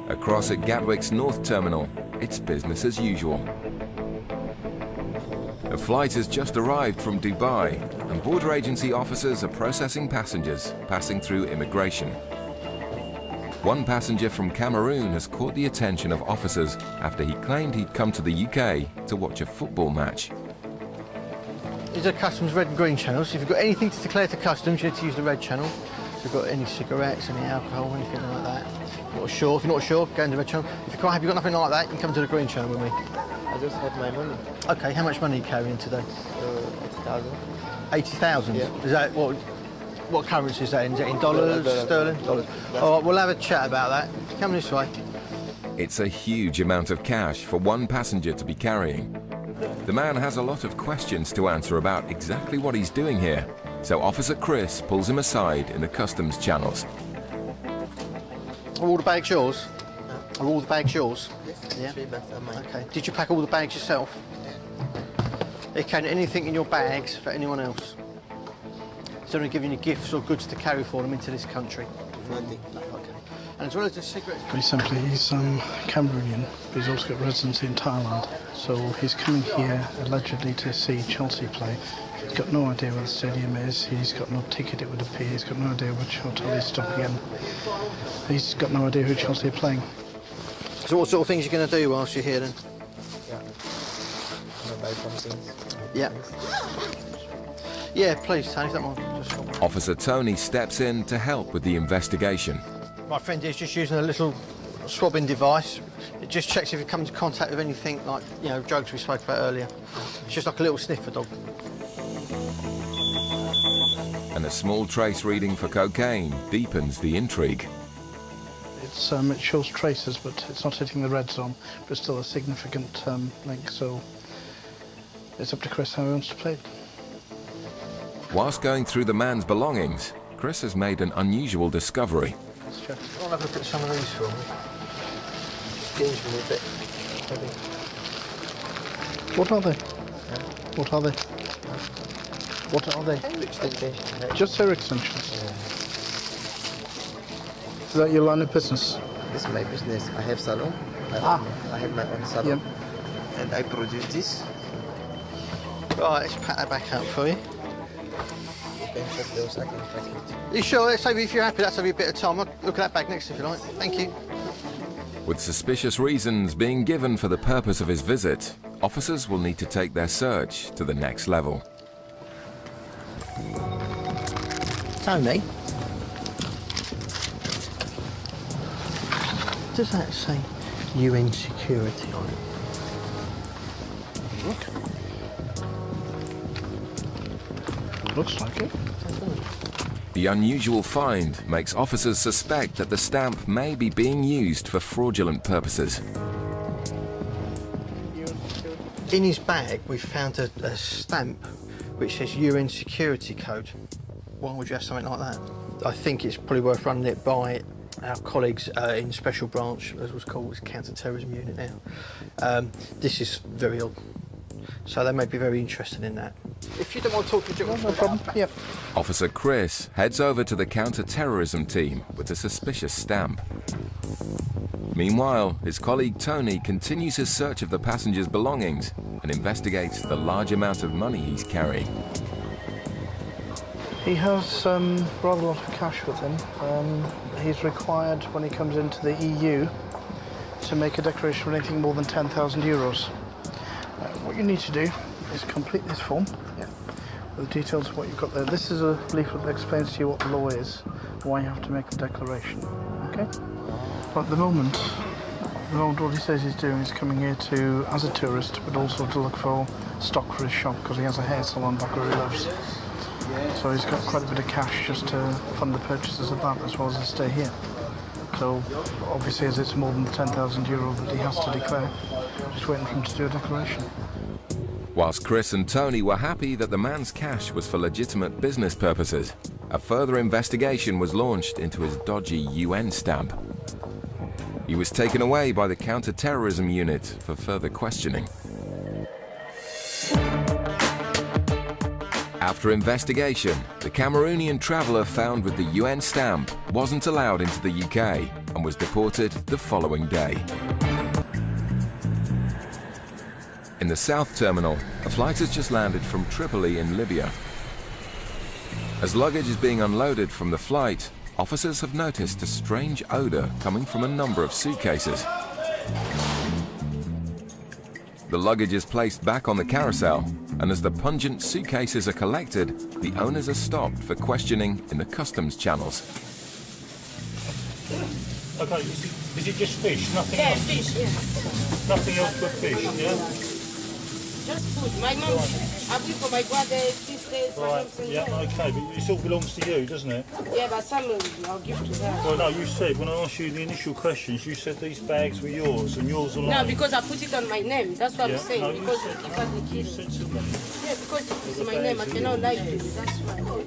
Across at Gatwick's North Terminal, it's business as usual. A flight has just arrived from Dubai, and border agency officers are processing passengers passing through immigration. One passenger from Cameroon has caught the attention of officers after he claimed he'd come to the UK to watch a football match. These are customs red and green channels. If you've got anything to declare to customs, you need to use the red channel. If you've got any cigarettes, any alcohol, anything like that. If you're not sure, go into the red channel. If you're quite happy you've got nothing like that, you can come to the green channel with me. I just have my money. Okay, how much money are you carrying today? 80,000. 80,000? Yeah. Is that what currency is that in? Is it in dollars, sterling? Dollars. All right, we'll have a chat about that. Come this way. It's a huge amount of cash for one passenger to be carrying. The man has a lot of questions to answer about exactly what he's doing here, so Officer Chris pulls him aside in the customs channels. Are all the bags yours? No. Are all the bags yours? Yes, Yeah. 3 bags are mine. Okay. Did you pack all the bags yourself? Yeah. Is there anything in your bags for anyone else? Is anyone giving you gifts or goods to carry for them into this country? Nothing. No, okay. And as well as the cigarettes... Very simply, he's Cameroonian, but he's also got residency in Thailand. So he's coming here allegedly to see Chelsea play. He's got no idea where the stadium is, he's got no ticket it would appear, he's got no idea which hotel he's stopping in. He's got no idea who Chelsea are playing. So what sort of things are you going to do whilst you're here then? Yeah. I'm gonna buy some things. Yeah. Yeah, please, Tony, if that one. Just... Officer Tony steps in to help with the investigation. My friend is just using a little swabbing device. It just checks if you come into contact with anything like, you know, drugs we spoke about earlier. It's just like a little sniffer dog. And a small trace reading for cocaine deepens the intrigue. It shows traces, but it's not hitting the red zone, but it's still a significant link, so it's up to Chris how he wants to play it. Whilst going through the man's belongings, Chris has made an unusual discovery. I'll have a look at some of these for me. Change me a bit. Heavy. What are they? Yeah. What are they? What are they? Extension. Just hair extensions. Yeah. Is that your line of business? This is my business. I have salon. I have my own salon. Yep. And I produce this. Right, let's pack that back out for you. You can check those, I can pack it. You sure? Let's save you, if you're happy, that's save you a bit of time. Look at that bag next if you like. Thank you. With suspicious reasons being given for the purpose of his visit, officers will need to take their search to the next level. Tony? Does that say UN security on it? Looks like it. The unusual find makes officers suspect that the stamp may be being used for fraudulent purposes. In his bag, we found a stamp which says UN security code. Why would you have something like that? I think it's probably worth running it by our colleagues in Special Branch, as was called, it's Counter-Terrorism Unit now. This is very odd, so they may be very interested in that. If you don't want to talk to No problem. Yep. Officer Chris heads over to the counter-terrorism team with the suspicious stamp. Meanwhile, his colleague Tony continues his search of the passenger's belongings and investigates the large amount of money he's carrying. He has rather a lot of cash with him. He's required, when he comes into the EU, to make a declaration for anything more than 10,000 euros. What you need to do is complete this form with the details of what you've got there. This is a leaflet that explains to you what the law is, why you have to make the declaration, okay? But at the moment what he says he's doing is coming here to, as a tourist, but also to look for stock for his shop, because he has a hair salon back where he lives. So he's got quite a bit of cash just to fund the purchases of that as well as his stay here. So obviously, as it's more than 10,000 euro that he has to declare, just waiting for him to do a declaration. Whilst Chris and Tony were happy that the man's cash was for legitimate business purposes, a further investigation was launched into his dodgy UN stamp. He was taken away by the counter-terrorism unit for further questioning. After investigation, the Cameroonian traveller found with the UN stamp wasn't allowed into the UK and was deported the following day. In the South Terminal, a flight has just landed from Tripoli in Libya. As luggage is being unloaded from the flight, officers have noticed a strange odor coming from a number of suitcases. The luggage is placed back on the carousel, and as the pungent suitcases are collected, the owners are stopped for questioning in the customs channels. Okay, is it just fish? Nothing Yeah, else? fish, yeah. Nothing else but fish, yeah? Just food. My mom, I bring for my brother, sisters, my Right, mom say, yeah, okay, but it all belongs to you, doesn't it? Yeah, but some I'll give to her. Well, no, you said, when I asked you the initial questions, you said these bags were yours and yours alone. No, because I put it on my name. That's what Yeah, I'm saying. no, you because said- if I the You kid. said to me. Yeah, because it's my name. I cannot lie to you. That's why.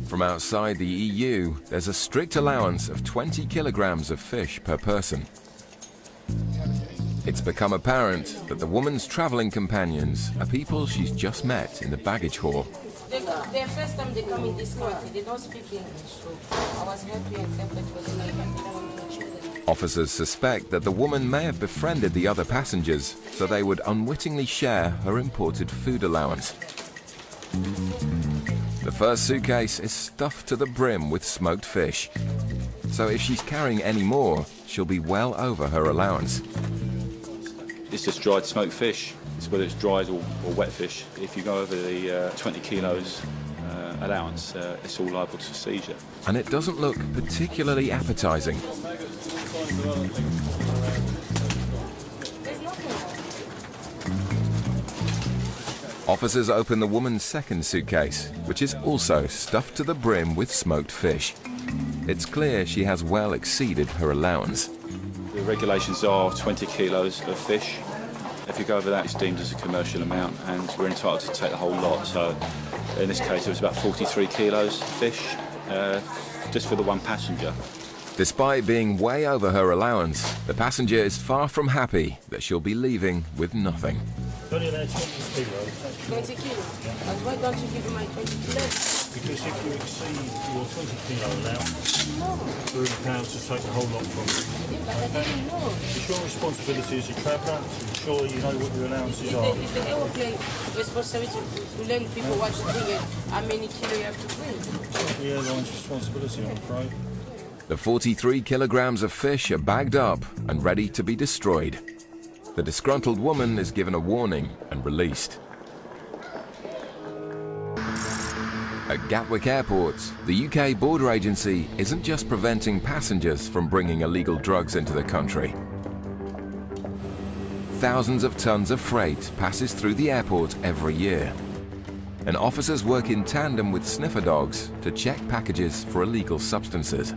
From outside the EU, there's a strict allowance of 20 kilograms of fish per person. It's become apparent that the woman's traveling companions are people she's just met in the baggage hall. The first time they come in this country, they don't speak English. So I was happy and interpret for them. I don't want my children. Officers suspect that the woman may have befriended the other passengers so they would unwittingly share her imported food allowance. The first suitcase is stuffed to the brim with smoked fish. So if she's carrying any more, she'll be well over her allowance. It's just dried smoked fish. It's whether it's dried or wet fish. If you go over the 20 kilos allowance, it's all liable to seizure. And it doesn't look particularly appetizing. There's nothing. Officers open the woman's second suitcase, which is also stuffed to the brim with smoked fish. It's clear she has well exceeded her allowance. The regulations are 20 kilos of fish. If you go over that, it's deemed as a commercial amount, and we're entitled to take the whole lot. So in this case, it was about 43 kilos of fish, just for the one passenger. Despite being way over her allowance, the passenger is far from happy that she'll be leaving with nothing. It's only allowed 20 kilos, actually. 20 kilos. But why don't you give me my 20 kilos? Because if you exceed your 20 kilo allowance, we're entitled to take the whole lot from you. Yeah, but I didn't know. It's your responsibility as a traveller to ensure you know what your allowances are. It's the aeroplane responsibility to learn people what to bring and how many kilos you have to bring. The airline's responsibility, I'm afraid. The 43 kilograms of fish are bagged up and ready to be destroyed. The disgruntled woman is given a warning and released. At Gatwick Airport, the UK Border Agency isn't just preventing passengers from bringing illegal drugs into the country. Thousands of tons of freight passes through the airport every year, and officers work in tandem with sniffer dogs to check packages for illegal substances.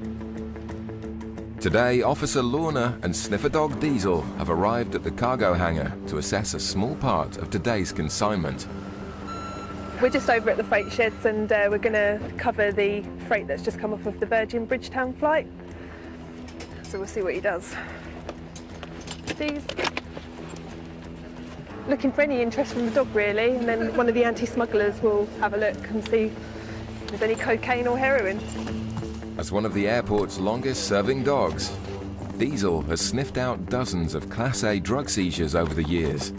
Today, Officer Lorna and sniffer dog Diesel have arrived at the cargo hangar to assess a small part of today's consignment. We're just over at the freight sheds, and we're going to cover the freight that's just come off of the Virgin Bridgetown flight. So we'll see what he does. These. Looking for any interest from the dog, really, and then one of the anti-smugglers will have a look and see if there's any cocaine or heroin. As one of the airport's longest-serving dogs, Diesel has sniffed out dozens of Class A drug seizures over the years,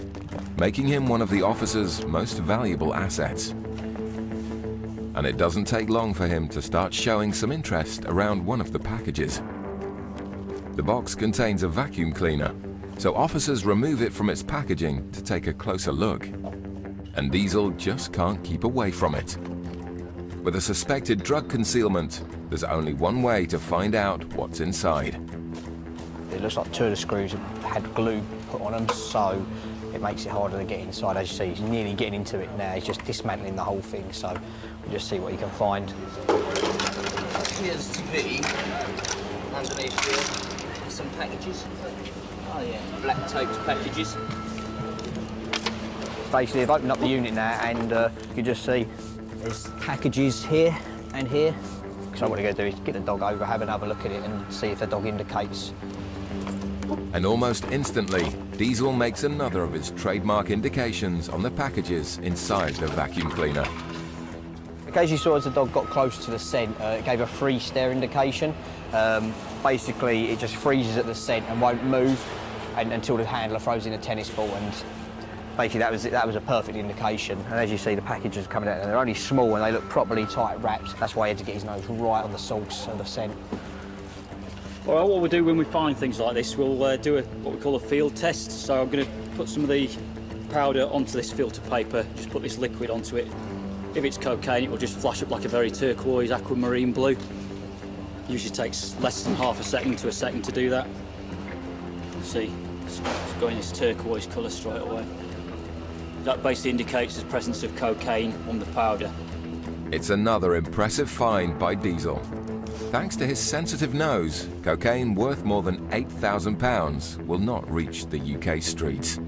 making him one of the officer's most valuable assets. And it doesn't take long for him to start showing some interest around one of the packages. The box contains a vacuum cleaner, so officers remove it from its packaging to take a closer look. And Diesel just can't keep away from it. With a suspected drug concealment, there's only one way to find out what's inside. It looks like two of the screws had glue put on them, so it makes it harder to get inside. As you see, he's nearly getting into it now. He's just dismantling the whole thing, so we'll just see what he can find. Here's TV. Underneath here, some packages. Oh yeah, black taped packages. Basically, I've opened up the unit now, and you can just see there's packages here and here. So what we're going to do is get the dog over, have another look at it, and see if the dog indicates. And almost instantly, Diesel makes another of his trademark indications on the packages inside the vacuum cleaner. As you saw, as the dog got close to the scent, it gave a free stare indication. basically it just freezes at the scent and won't move until the handler throws in a tennis ball, and basically that was a perfect indication. And as you see, the packages coming out, and they're only small and they look properly tight wrapped. That's why he had to get his nose right on the source of the scent. All right, what we'll do when we find things like this, we'll do what we call a field test. So I'm going to put some of the powder onto this filter paper, just put this liquid onto it. If it's cocaine, it will just flash up like a very turquoise aquamarine blue. Usually takes less than half a second to a second to do that. See, it's going this turquoise colour straight away. That basically indicates the presence of cocaine on the powder. It's another impressive find by Diesel. Thanks to his sensitive nose, cocaine worth more than £8,000 will not reach the UK streets.